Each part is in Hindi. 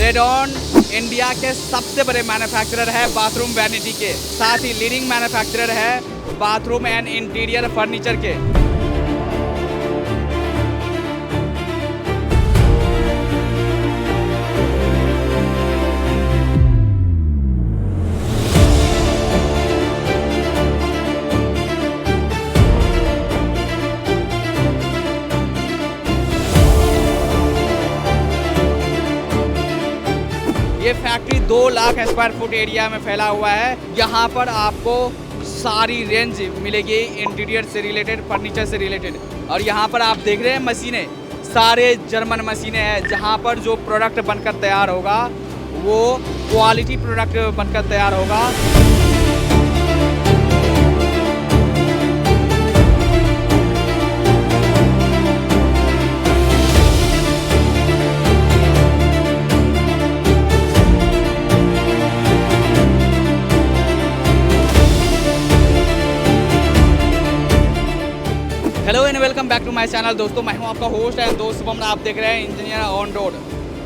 रेडॉन इंडिया के सबसे बड़े मैन्युफैक्चरर है बाथरूम वैनिटी के, साथ ही लीडिंग मैन्युफैक्चरर है बाथरूम एंड इंटीरियर फर्नीचर के। ये factory 2 lakh square foot area में फैला हुआ है। यहाँ पर आपको सारी रेंज मिलेगी इंटीरियर से रिलेटेड, फर्नीचर से रिलेटेड। और यहाँ पर आप देख रहे हैं मशीनें, सारे जर्मन मशीनें हैं, जहाँ पर जो प्रोडक्ट बनकर तैयार होगा वो क्वालिटी प्रोडक्ट बनकर तैयार होगा। Hello and welcome back to my channel. दोस्तों मैं हूं आपका होस्ट एंड दोस्त शुभम, आप देख रहे हैं इंजीनियर ऑन रोड।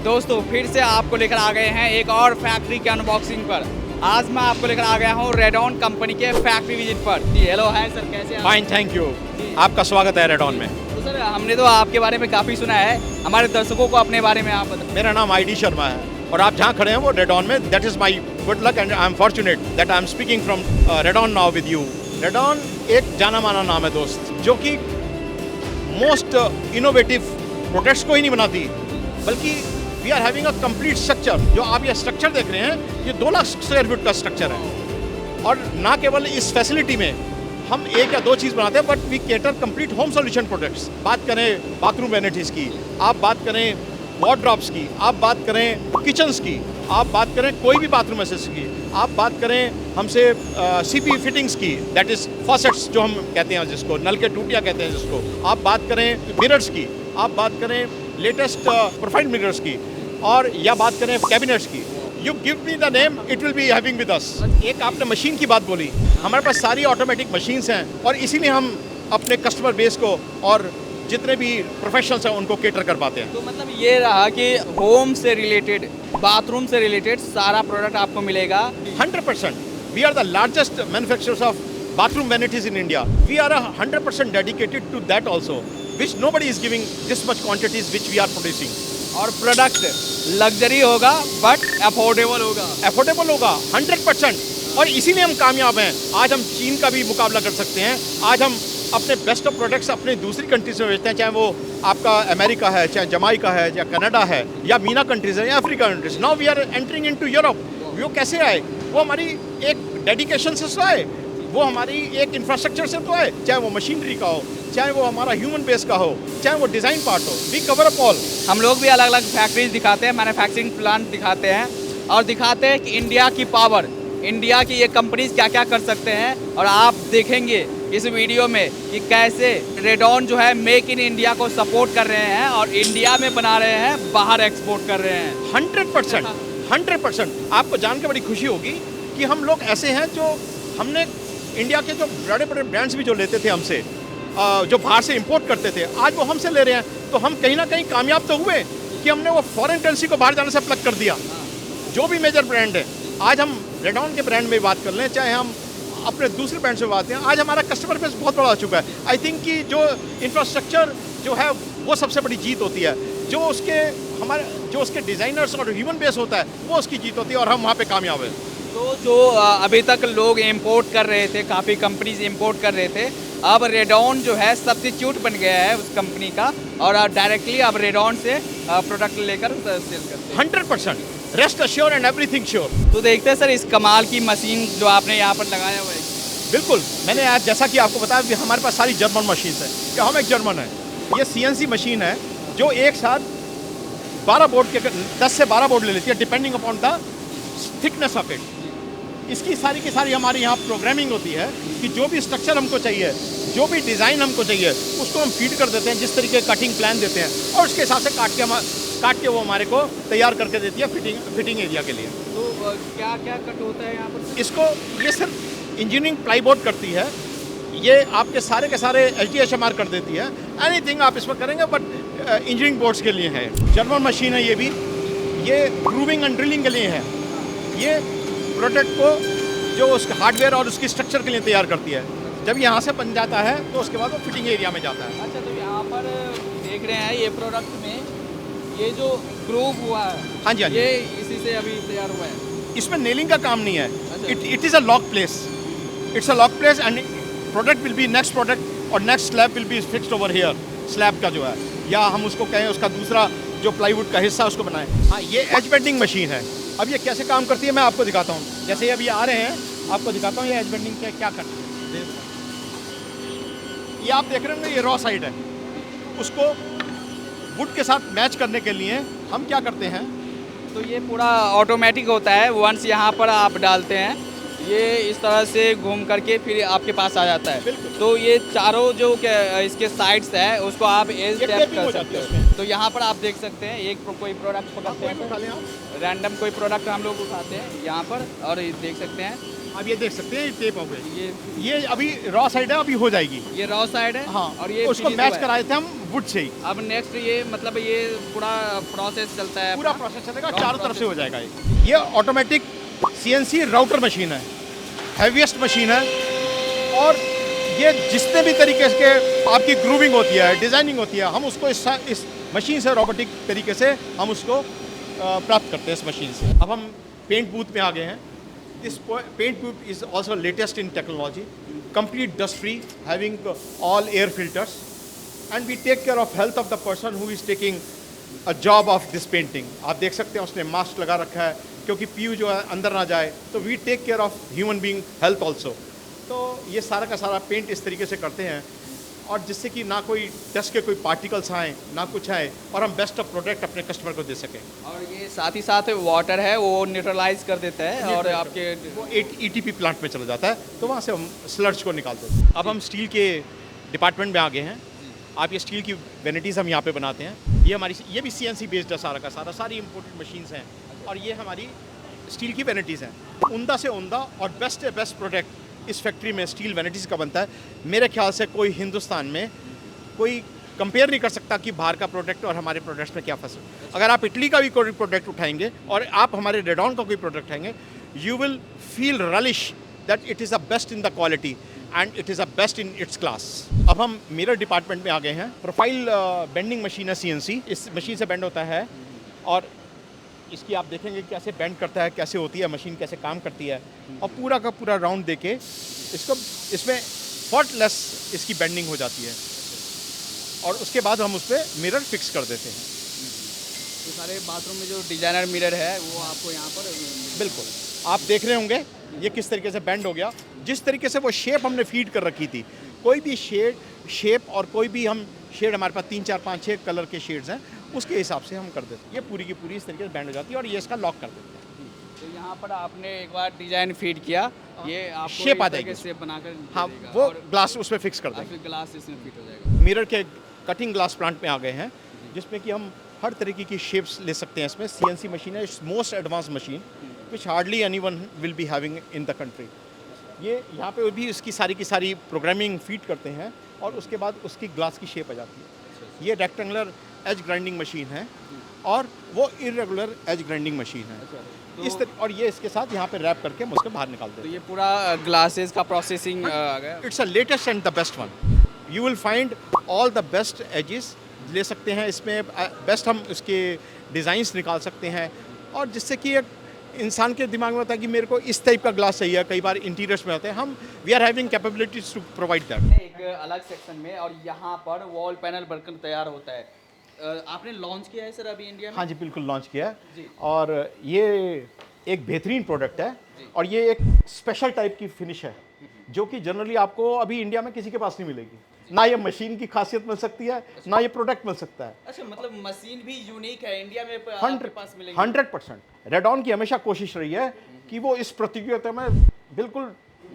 दोस्तों फिर से आपको लेकर आ गए हैं एक और फैक्ट्री के अनबॉक्सिंग पर। आज मैं आपको लेकर आ गया हूं रेडॉन कंपनी के फैक्ट्री विजिट पर। जी हेलो, हाय सर, कैसे हैं? Fine, thank you. आपका स्वागत है रेडॉन में। तो सर हमने तो आपके बारे में काफ़ी सुना है, हमारे दर्शकों को अपने बारे में आप बताएं। मेरा नाम ID शर्मा है और आप जहाँ खड़े हैं वो रेडॉन में। That is my good luck and I am fortunate that I am speaking from radon now with you. Radon एक जाना माना नाम है दोस्त, जो कि मोस्ट इनोवेटिव प्रोडक्ट्स को ही नहीं बनाती, बल्कि we are having a complete structure. जो आप ये स्ट्रक्चर देख रहे हैं, ये 2 लाख स्क्वायर फीट का स्ट्रक्चर है। और ना केवल इस फैसिलिटी में हम 1 या 2 चीज़ बनाते हैं, but we cater complete home solution products. बात करें बाथरूम वैनिटीज़ की, आप बात करें वार्डरोब्स की, आप बात करें किचन्स की, आप बात करें कोई भी बाथरूम एसेसरी की, आप बात करें हमसे CP फिटिंग्स की, दैट इज़ फॉसेट्स जो हम कहते हैं, जिसको नल के टूटियाँ कहते हैं जिसको, आप बात करें मिरर्स की, आप बात करें लेटेस्ट प्रोफाइल मिरर्स की, और या बात करें कैबिनेट्स की। You give me the name, it will be having with us. एक आपने मशीन की बात बोली, हमारे पास सारी ऑटोमेटिक मशीन्स हैं और इसीलिए हम अपने कस्टमर बेस को और जितने भी प्रोफेशनल्स हैं उनको केटर कर पाते हैं। तो मतलब ये रहा कि होम से रिलेटेड, बाथरूम से रिलेटेड सारा प्रोडक्ट आपको मिलेगा 100%। We are the largest manufacturers of bathroom vanities in India. We are 100% dedicated to that also, which nobody is giving this much quantities which we are producing. और प्रोडक्ट लग्जरी होगा बट अफोर्डेबल होगा। अफोर्डेबल होगा 100%, और इसीलिए हम कामयाब हैं। आज हम चीन का भी मुकाबला कर सकते हैं। आज हम अपने बेस्ट ऑफ प्रोडक्ट्स अपने दूसरी कंट्रीज में बेचते हैं, चाहे वो आपका अमेरिका है, चाहे जमाइका है, या कनाडा है, या मीना कंट्रीज है, या Africa countries. Now we are entering into Europe. वो कैसे आए? वो हमारी एक डेडिकेशन से तो आए, वो हमारी एक इंफ्रास्ट्रक्चर से तो आए, चाहे वो मशीनरी का हो, चाहे वो हमारा ह्यूमन बेस का हो, चाहे वो डिज़ाइन पार्ट हो। We cover up all. हम लोग भी अलग अलग फैक्ट्रीज दिखाते हैं, मैन्युफैक्चरिंग प्लांट दिखाते हैं और दिखाते हैं कि इंडिया की पावर, इंडिया की ये कंपनीज क्या क्या कर सकते हैं। और आप देखेंगे इस वीडियो में कि कैसे रेडॉन जो है मेक इन इंडिया को सपोर्ट कर रहे हैं और इंडिया में बना रहे हैं, बाहर एक्सपोर्ट कर रहे हैं। 100%। आपको जान के बड़ी खुशी होगी कि हम लोग ऐसे हैं जो हमने इंडिया के जो बड़े बड़े ब्रांड्स भी जो लेते थे हमसे, जो बाहर से इंपोर्ट करते थे, आज वो हमसे ले रहे हैं। तो हम कहीं ना कहीं कामयाब तो हुए कि हमने वो फॉरेन करेंसी को बाहर जाने से प्लग कर दिया। जो भी मेजर ब्रांड है, आज हम रेडॉन के ब्रांड में बात कर लें, चाहे हम अपने दूसरे ब्रांड से बात करें, आज हमारा कस्टमर बेस बहुत बड़ा हो चुका है। आई थिंक कि जो इंफ्रास्ट्रक्चर जो है वो सबसे बड़ी जीत होती है। जो उसके डिज़ाइनर्स और ह्यूमन बेस होता है वो उसकी जीत होती है, और हम वहाँ पे कामयाब हैं। तो जो अभी तक लोग इंपोर्ट कर रहे थे, काफ़ी कंपनीज इंपोर्ट कर रहे थे, अब रेडॉन जो है सब्स्टिट्यूट बन गया है उस कंपनी का, और डायरेक्टली अब रेडॉन से प्रोडक्ट लेकर सेल करते हैं। 100%। Rest assure and everything sure. तो देखते हैं सर इस कमाल की मशीन जो आपने यहाँ पर लगाया हुआ है। बिल्कुल, मैंने आज जैसा कि आपको बताया कि हमारे पास सारी जर्मन मशीन है। क्या हम एक जर्मन है? ये CNC मशीन है जो एक साथ 12 बोर्ड के 10 से 12 बोर्ड ले लेती है, depending upon the thickness of it. इसकी सारी की सारी हमारी यहाँ प्रोग्रामिंग होती है कि जो भी स्ट्रक्चर हमको चाहिए, जो भी डिज़ाइन हमको चाहिए, उसको हम फीड कर देते हैं, जिस तरीके कटिंग प्लान देते हैं, और उसके हिसाब से काट के वो हमारे को तैयार करके देती है फिटिंग एरिया के लिए। तो क्या क्या कट होता है यहाँ पर? इसको ये सिर्फ इंजीनियरिंग प्लाईबोर्ड करती है, ये आपके सारे के सारे HDHMR कर देती है। एनीथिंग आप इसमें करेंगे, बट इंजीनियरिंग बोर्ड्स के लिए है। जर्मन मशीन है ये भी। ये ग्रूविंग एंड ड्रिलिंग के लिए है। ये प्रोडक्ट को जो उसके हार्डवेयर और उसकी स्ट्रक्चर के लिए तैयार करती है। जब यहाँ से बन जाता है तो उसके बाद वो फिटिंग एरिया में जाता है। अच्छा, तो यहाँ पर देख रहे हैं ये प्रोडक्ट में ये जो ग्रूव हुआ है, हाँ जी, हाँ जी। ये इसी से अभी तैयार हुआ है। इसमें नेलिंग का काम नहीं है। अच्छा। It is a lock place. It's a lock place and product will be next product और next slab will be fixed over here. Slab का जो है, या हम उसको कहें उसका दूसरा जो प्लाईवुड का हिस्सा उसको बनाएं। हाँ, ये एज बेंडिंग मशीन है। अब ये कैसे काम करती है मैं आपको दिखाता हूँ। जैसे अभी आ रहे हैं, आपको दिखाता हूँ ये एज बेंडिंग क्या करती है। ये आप देख रहे होंगे, ये रॉ साइड है। उसको वुड के साथ मैच करने के लिए हम क्या करते हैं, तो ये पूरा ऑटोमेटिक होता है। वंस यहाँ पर आप डालते हैं, ये इस तरह से घूम करके फिर आपके पास आ जाता है। बिल्कुल। तो ये चारों जो इसके साइड्स है उसको आप एज ये टैप टेपिंग कर हो जाती सकते है हो। उसमें। तो यहाँ पर आप देख सकते हैं एक कोई प्रोडक्ट पकड़ते हैं, उठा लें आप। रैंडम कोई प्रोडक्ट हम लोग उठाते हैं यहाँ पर, और ये देख सकते हैं अब ये देख सकते हैं, ये टेप हो गई। ये ये अभी रॉ साइड है, अभी हो जाएगी। ये रॉ साइड है। हाँ, और ये उसको finish मैच हुआ है। कराए थे हम वुड से ही। अब नेक्स्ट ये मतलब ये पूरा प्रोसेस चलता है, पूरा अपना। प्रोसेस चलेगा, Round चारों तरफ से process। हो जाएगा। ये ऑटोमेटिक CNC राउटर मशीन है, हैवीएस्ट मशीन है। और ये जितने भी तरीके के आपकी ग्रूविंग होती है, डिजाइनिंग होती है, हम उसको इस मशीन से रोबोटिक तरीके से हम उसको प्राप्त करते हैं इस मशीन से। अब हम पेंट बूथ में आ गए हैं। This paint booth is also latest in technology, complete dust free, having all air filters, and we take care of health of the person who is taking a job of this painting. आप देख सकते हैं उसने मास्क लगा रखा है क्योंकि पीयू जो है अंदर ना जाए। तो we take care of human being health also. तो ये सारा का सारा पेंट इस तरीके से करते हैं, और जिससे कि ना कोई डस्ट के कोई पार्टिकल्स आए, ना कुछ आए, और हम बेस्ट ऑफ प्रोडक्ट अपने कस्टमर को दे सकें। और ये साथ ही साथ वाटर है वो न्यूट्रलाइज कर देता है, और आपके वो ETP प्लांट में चला जाता है, तो वहाँ से हम स्लर्ज को निकालते हैं। अब हम स्टील के डिपार्टमेंट में आ गए हैं। आप ये स्टील की वेनिटीज़ हम यहाँ पे बनाते हैं। ये भी CNC बेस्ड है सारा का सारा, सारी इम्पोर्टेड मशीन्स हैं। और ये हमारी स्टील की वेनिटीज़ हैं। उम्दा से उम्दा और बेस्ट से बेस्ट प्रोडक्ट इस फैक्ट्री में स्टील वेनिटीज़ का बनता है। मेरे ख्याल से कोई हिंदुस्तान में कोई कंपेयर नहीं कर सकता कि बाहर का प्रोडक्ट और हमारे प्रोडक्ट्स में क्या फर्क है। अगर आप इटली का भी कोई प्रोडक्ट उठाएंगे और आप हमारे रेडॉन का कोई प्रोडक्ट उठाएंगे, you will feel relish that it is the best in the quality and it is the best in its class. अब हम मिरर डिपार्टमेंट में आ गए हैं। प्रोफाइल बेंडिंग मशीन है CNC। इस मशीन से बेंड होता है, और इसकी आप देखेंगे कैसे बेंड करता है, कैसे होती है मशीन, कैसे काम करती है, और पूरा का पूरा राउंड देके इसमें फॉल्टलेस इसकी बेंडिंग हो जाती है, और उसके बाद हम उस पर मिरर फिक्स कर देते हैं। तो सारे बाथरूम में जो डिजाइनर मिरर है वो आपको यहाँ पर बिल्कुल आप देख रहे होंगे ये किस तरीके से बेंड हो गया। जिस तरीके से वो शेप हमने फीड कर रखी थी, कोई भी शेप और कोई भी हम शेड, हमारे पास 3 4 5 6 कलर के शेड्स हैं, उसके हिसाब से हम कर देते हैं। ये पूरी की पूरी इस तरीके से बेंड हो जाती है, और ये इसका लॉक कर देते हैं। तो यहाँ पर आपने एक बार डिजाइन फीड किया, ये आपको शेप आ इस तरह के जाएगी। शेप बनाकर हाँ, दे देगा, वो और ग्लास उसमें फिक्स कर और देंगे। फिर ग्लास इसमें फिट हो जाएगा। मिरर के कटिंग ग्लास प्लांट में आ गए हैं, जिसमें कि हम हर तरीके की शेप्स ले सकते हैं। इसमें CNC मशीन है, it's most advance machine which hardly anyone will be having in the country. ये यहाँ पे भी इसकी सारी की सारी प्रोग्रामिंग फीड करते हैं, और उसके बाद उसकी ग्लास की शेप आ जाती है। ये रेक्टेंगुलर एज ग्राइंडिंग मशीन है, और वो इरेगुलर एज ग्राइंडिंग मशीन है। और ये इसके साथ यहाँ पे रैप करके हम उसको बाहर निकालते तो हैं। ये पूरा ग्लासेस का प्रोसेसिंग आ गया। It's a latest and the best one. You will find all the best edges ले सकते हैं इसमें। बेस्ट हम इसके डिज़ाइंस निकाल सकते हैं, और जिससे कि एक इंसान के दिमाग में होता है कि मेरे को इस टाइप का ग्लास चाहिए। कई बार इंटीरियर्स में होते हैं, हम we are having capabilities to provide that. एक अलग सेक्शन में, और यहाँ पर वॉल पैनल बनकर तैयार होता है। आपने लॉन्च किया है सर अभी इंडिया में? हाँ जी, बिल्कुल लॉन्च किया जी। है, और ये एक बेहतरीन प्रोडक्ट है, और ये एक स्पेशल टाइप की फिनिश है, जो कि जनरली आपको अभी इंडिया में किसी के पास नहीं मिलेगी। ना ये मशीन की खासियत मिल सकती है, ना ये प्रोडक्ट मिल सकता है। अच्छा, मतलब मशीन भी यूनिक है, इंडिया में आपके पास मिलेगी? 100%। रेडॉन की हमेशा कोशिश रही है कि वो इस प्रतियोगिता में बिल्कुल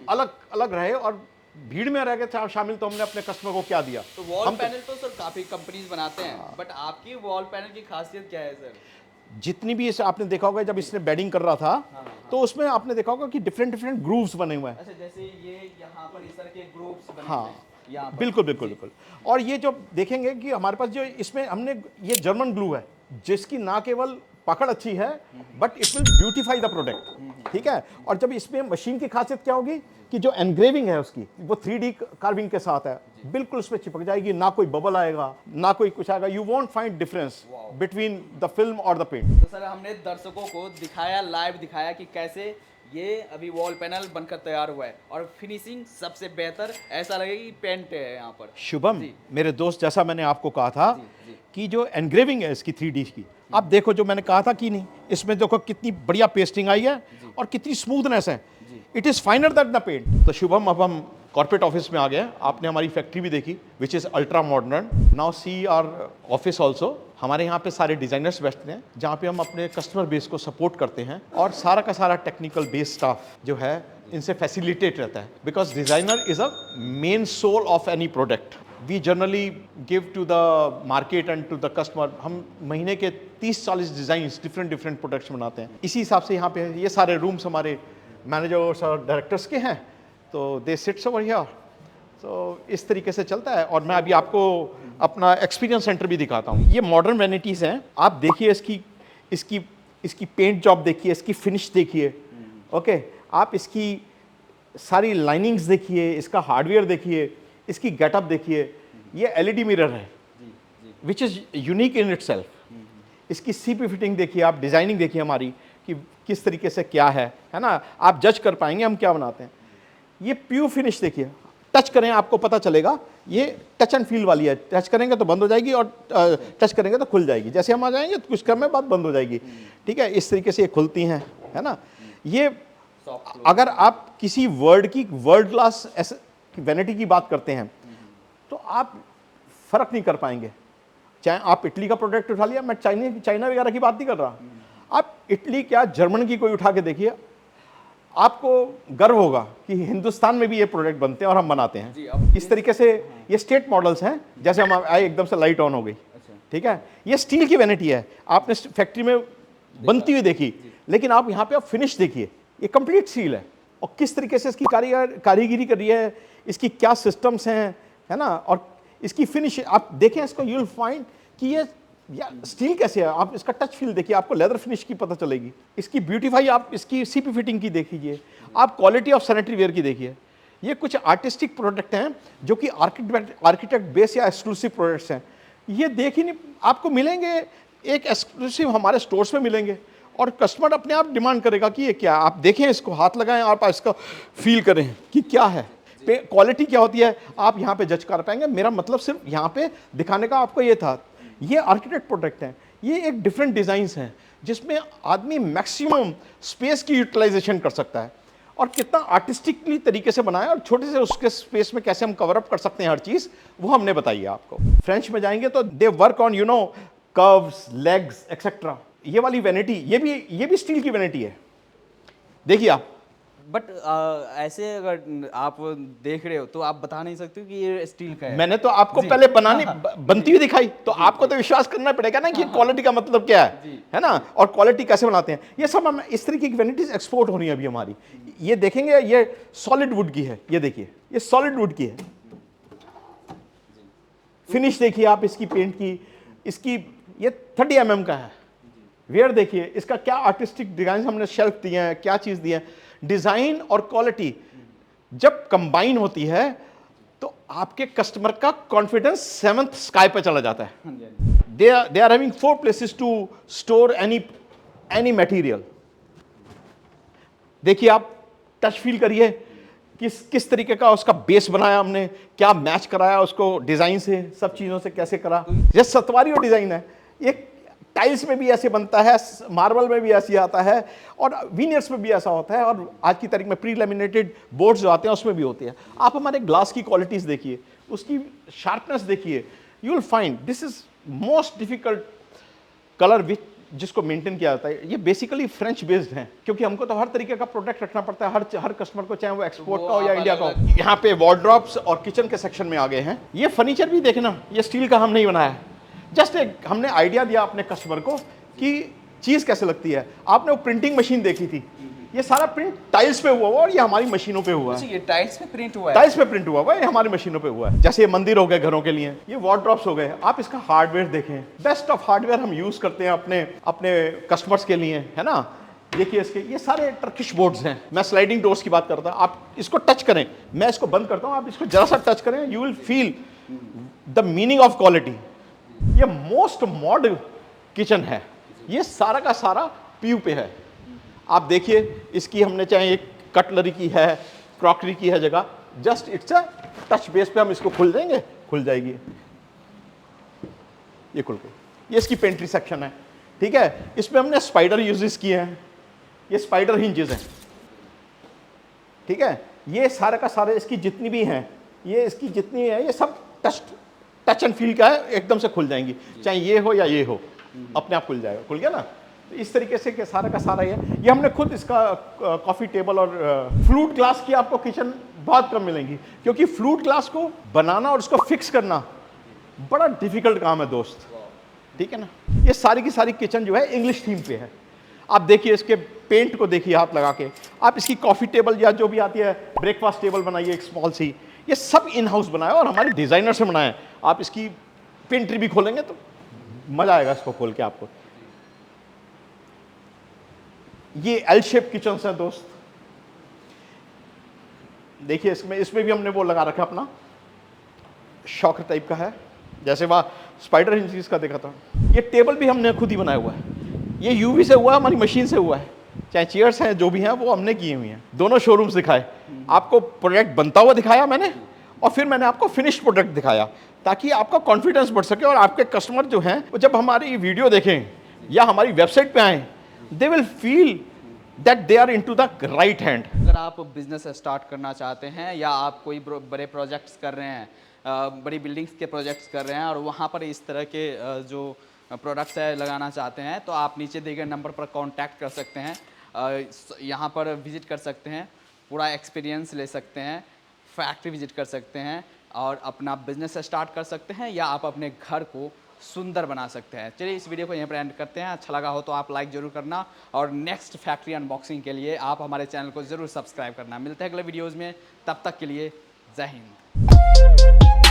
अलग अलग रहे, और भीड़ में रह के शामिल तो हमने अपने कस्टमर को क्या दिया। तो वॉल पैनल तो सर काफी कंपनीज बनाते हैं, बट आपकी वॉल पैनल की खासियत क्या है सर? जितनी भी इसे आपने देखा होगा, जब इसने बेडिंग कर रहा था, तो उसमें आपने देखा होगा कि डिफरेंट ग्रूव्स बने हुए हैं। अच्छा, जैसे ये यहाँ पर इस तरह के ग्रुप्स बने हाँ, हुए हैं यहाँ पर। बिल्कुल। और ये जो देखेंगे कि हमारे पास जो इसमें हमने ये जर्मन ग्लू है, जिसकी ना केवल पकड़ अच्छी है, but it will beautify the product, ठीक है। और जब इसमें मशीन की खासियत क्या होगी कि जो एनग्रेविंग है उसकी वो 3D कार्विंग के साथ है, बिल्कुल उसमें चिपक जाएगी, ना कोई बबल आएगा ना कोई कुछ आएगा। You won't find difference between the film और द पेंट। तो सर हमने दर्शकों को दिखाया, लाइव दिखाया कि कैसे ये अभी वॉल पैनल बनकर तैयार हुआ है और फिनिशिंग सबसे बेहतर, ऐसा लगे कि पेंट है यहाँ पर। शुभम मेरे दोस्त, जैसा मैंने आपको कहा था जी। कि जो एनग्रेविंग है इसकी 3D की, आप देखो जो मैंने कहा था कि नहीं, इसमें देखो कितनी बढ़िया पेस्टिंग आई है और कितनी स्मूथनेस है। It is finer that the paint. तो शुभम अब हम कॉर्पोरेट ऑफिस में आ गए। आपने हमारी फैक्ट्री भी देखी which is ultra modern. Now see our office also. हमारे यहाँ पे सारे डिजाइनर्स बैठते हैं जहाँ पे हम अपने कस्टमर बेस को सपोर्ट करते हैं और सारा का सारा टेक्निकल बेस स्टाफ जो है इनसे फैसिलिटेट रहता है, because designer is a main soul of any product. We generally give to the market and to the customer. हम महीने के 30-40 डिजाइंस डिफरेंट प्रोडक्ट्स बनाते हैं। इसी हिसाब से यहाँ पे ये सारे रूम्स हमारे मैनेजर्स और डायरेक्टर्स के हैं, तो दे सिट्स ओवर हियर। तो इस तरीके से चलता है। और मैं अभी आपको अपना एक्सपीरियंस सेंटर भी दिखाता हूँ। ये मॉडर्न वैनिटीज़ हैं, आप देखिए इसकी पेंट जॉब देखिए, इसकी फिनिश देखिए, ओके। आप इसकी सारी लाइनिंग्स देखिए, इसका हार्डवेयर देखिए, इसकी गेटअप देखिए। ये LED मिरर है which is unique in itself. इसकी CP फिटिंग देखिए, आप डिज़ाइनिंग देखिए हमारी कि किस तरीके से क्या है ना। आप जज कर पाएंगे हम क्या बनाते हैं। ये प्योर फिनिश देखिए, टच करें आपको पता चलेगा। ये टच एंड फील वाली है, टच करेंगे तो बंद हो जाएगी और टच करेंगे तो खुल जाएगी। जैसे हम आ जाएंगे तो कुछ समय बाद बंद हो जाएगी, ठीक है। इस तरीके से ये खुलती हैं, है ना। ये अगर आप किसी वर्ल्ड क्लास वैनिटी की बात करते हैं तो आप फर्क नहीं कर पाएंगे। चाहे आप इटली का प्रोडक्ट उठा लिया, मैं चाइना वगैरह की बात नहीं कर रहा। आप इटली क्या जर्मन की कोई उठा के देखिए, आपको गर्व होगा कि हिंदुस्तान में भी ये प्रोडक्ट बनते हैं और हम बनाते हैं। इस तरीके से ये स्टेट मॉडल्स हैं। जैसे हम आए एकदम से लाइट ऑन हो गई, ठीक है। ये स्टील की वैनिटी है, आपने फैक्ट्री में बनती हुई देखी, लेकिन आप यहाँ पे आप फिनिश देखिए, ये कंप्लीट स्टील है। और किस तरीके से इसकी कारीगरी कर रही है, इसकी क्या सिस्टम्स हैं, है ना। और इसकी फिनिश आप देखें इसको, यू विल फाइंड कि ये स्टील कैसे है। आप इसका टच फील देखिए, आपको लेदर फिनिश की पता चलेगी। इसकी ब्यूटीफाई आप इसकी CP फिटिंग की देखिए, आप क्वालिटी ऑफ सैनिटरी वेयर की देखिए। ये कुछ आर्टिस्टिक प्रोडक्ट हैं जो कि आर्किटेक्ट बेस या एक्सक्लूसिव प्रोडक्ट्स हैं। ये देख ही नहीं, आपको मिलेंगे एक एक्सक्लूसिव हमारे स्टोर्स में मिलेंगे और कस्टमर अपने आप डिमांड करेगा कि ये क्या। आप देखें इसको, हाथ लगाएं, आप इसका फील करें कि क्या है, क्वालिटी क्या होती है, आप यहाँ पे जज कर पाएंगे। मेरा मतलब सिर्फ यहाँ पे दिखाने का आपको ये था। ये आर्किटेक्ट प्रोडक्ट हैं, ये एक डिफरेंट डिज़ाइंस हैं जिसमें आदमी मैक्सिमम स्पेस की यूटिलाइजेशन कर सकता है और कितना आर्टिस्टिकली तरीके से बनाया और छोटे से उसके स्पेस में कैसे हम कवर अप कर सकते हैं हर चीज़, वो हमने बताई है आपको। फ्रेंच में जाएंगे तो they work on curves, legs etcetera. ये वाली वैनिटी, ये भी स्टील की वैनिटी है, देखिए आप। बट ऐसे अगर आप देख रहे हो तो आप बता नहीं सकते हो कि ये स्टील का है। मैंने तो आपको पहले बनती हुई दिखाई, तो आपको तो विश्वास करना पड़ेगा ना कि क्वालिटी का मतलब क्या है ना, और क्वालिटी कैसे बनाते हैं। ये सब हम इस तरीके की वैनिटीज एक्सपोर्ट होनी है अभी हमारी। ये देखेंगे, ये सॉलिड वुड की है, ये देखिए ये सॉलिड वुड की है। फिनिश देखिए आप इसकी पेंट की, इसकी ये 30 mm का है। वेयर देखिए इसका क्या आर्टिस्टिक डिजाइन हमने शेल्फ दिए हैं, क्या चीज दी है। डिजाइन और क्वालिटी जब कंबाइन होती है तो आपके कस्टमर का कॉन्फिडेंस 7th स्काई पे चला जाता है। They are having 4 places to store any material. देखिए आप टच फील करिए किस तरीके का उसका बेस बनाया हमने, क्या मैच कराया उसको डिजाइन से, सब चीजों से कैसे करा। ये सतवारी और डिजाइन है। एक टाइल्स में भी ऐसे बनता है, मार्बल में भी ऐसे आता है और वीनियर्स में भी ऐसा होता है, और आज की तारीख में प्री लैमिनेटेड बोर्ड्स जो आते हैं उसमें भी होती है। आप हमारे ग्लास की क्वालिटीज देखिए, उसकी शार्पनेस देखिए, you will find this is most difficult colour जिसको मेंटेन किया जाता है। ये बेसिकली फ्रेंच बेस्ड हैं, क्योंकि हमको तो हर तरीके का प्रोडक्ट रखना पड़ता है हर कस्टमर को, चाहे वो एक्सपोर्ट का हो या इंडिया का हो। यहाँ पे वार्डरोब्स और किचन के सेक्शन में आ गए हैं। ये फर्नीचर भी देखना, ये स्टील का हम नहीं बनाया है, जस्ट एक हमने आइडिया दिया अपने कस्टमर को कि चीज़ कैसे लगती है। आपने वो प्रिंटिंग मशीन देखी थी, ये सारा प्रिंट टाइल्स पे हुआ और ये हमारी मशीनों पे हुआ है। ये टाइल्स पे प्रिंट हुआ है। टाइल्स पे प्रिंट हुआ है, ये हमारी मशीनों पे हुआ है। जैसे ये मंदिर हो गए घरों के लिए, ये वार्डरोब्स हो गए। आप इसका हार्डवेयर देखें, बेस्ट ऑफ हार्डवेयर हम यूज करते हैं अपने कस्टमर्स के लिए, है ना। देखिए इसके ये सारे टर्किश बोर्ड्स हैं। मैं स्लाइडिंग डोर्स की बात करता हूँ, आप इसको टच करें, मैं इसको बंद करता हूँ, आप इसको जरा सा टच करें, you will feel the meaning of quality. ये मोस्ट मॉडर्न किचन है, ये सारा का सारा पीयू पे है। आप देखिए इसकी हमने चाहे एक कटलरी की है, क्रॉकरी की है जगह, just it's a touch base पे हम इसको खोल देंगे, खुल जाएगी, ये खुल गई। ये इसकी पेंट्री सेक्शन है, ठीक है। इसमें हमने स्पाइडर यूजेस किए हैं, ये स्पाइडर हिंजेस हैं, ठीक है। ये सारा का सारे इसकी जितनी भी हैं, ये इसकी जितनी है, ये सब टच एंड फील का है, एकदम से खुल जाएंगी, चाहे ये हो या ये हो, अपने आप खुल जाएगा। खुल गया ना। तो इस तरीके से कि सारा का सारा ये हमने खुद इसका कॉफ़ी टेबल और फ्लूट ग्लास की आपको किचन बहुत कम मिलेंगी, क्योंकि फ्लूट ग्लास को बनाना और उसको फिक्स करना बड़ा डिफिकल्ट काम है दोस्त, ठीक है ना। ये सारी की सारी किचन जो है इंग्लिश थीम पे है। आप देखिए इसके पेंट को देखिए हाथ लगा के, आप इसकी कॉफ़ी टेबल या जो भी आती है ब्रेकफास्ट टेबल बनाइए एक स्मॉल सी, ये सब इन हाउस बनाया और हमारे डिज़ाइनर से बनाए। आप इसकी पेंट्री भी खोलेंगे तो मज़ा आएगा इसको खोल के आपको। ये एल शेप किचन है दोस्त, देखिए इसमें भी हमने वो लगा रखा अपना शॉकर टाइप का है, जैसे वह स्पाइडर हिंजेस का देखा था। ये टेबल भी हमने खुद ही बनाया हुआ है, ये यूवी से हुआ है, हमारी मशीन से हुआ है। चाहे चेयर्स हैं जो भी हैं वो हमने किए हुई हैं। दोनों शोरूम्स दिखाए, आपको प्रोडक्ट बनता हुआ दिखाया मैंने, और फिर मैंने आपको फिनिश्ड प्रोडक्ट दिखाया, ताकि आपका कॉन्फिडेंस बढ़ सके और आपके कस्टमर जो हैं वो जब हमारी वीडियो देखें या हमारी वेबसाइट पे आएँ, they will feel that they are into the right hand. अगर आप बिजनेस स्टार्ट करना चाहते हैं या आप कोई बड़े प्रोजेक्ट्स कर रहे हैं, बड़ी बिल्डिंग्स के प्रोजेक्ट्स कर रहे हैं और वहाँ पर इस तरह के जो प्रोडक्ट्स है लगाना चाहते हैं, तो आप नीचे दिए गए नंबर पर कांटेक्ट कर सकते हैं, यहाँ पर विज़िट कर सकते हैं, पूरा एक्सपीरियंस ले सकते हैं, फैक्ट्री विज़िट कर सकते हैं और अपना बिजनेस स्टार्ट कर सकते हैं, या आप अपने घर को सुंदर बना सकते हैं। चलिए इस वीडियो को यहीं पर एंड करते हैं। अच्छा लगा हो तो आप लाइक ज़रूर करना, और नेक्स्ट फैक्ट्री अनबॉक्सिंग के लिए आप हमारे चैनल को ज़रूर सब्सक्राइब करना। मिलते हैं अगले वीडियोज़ में, तब तक के लिए जय हिंद।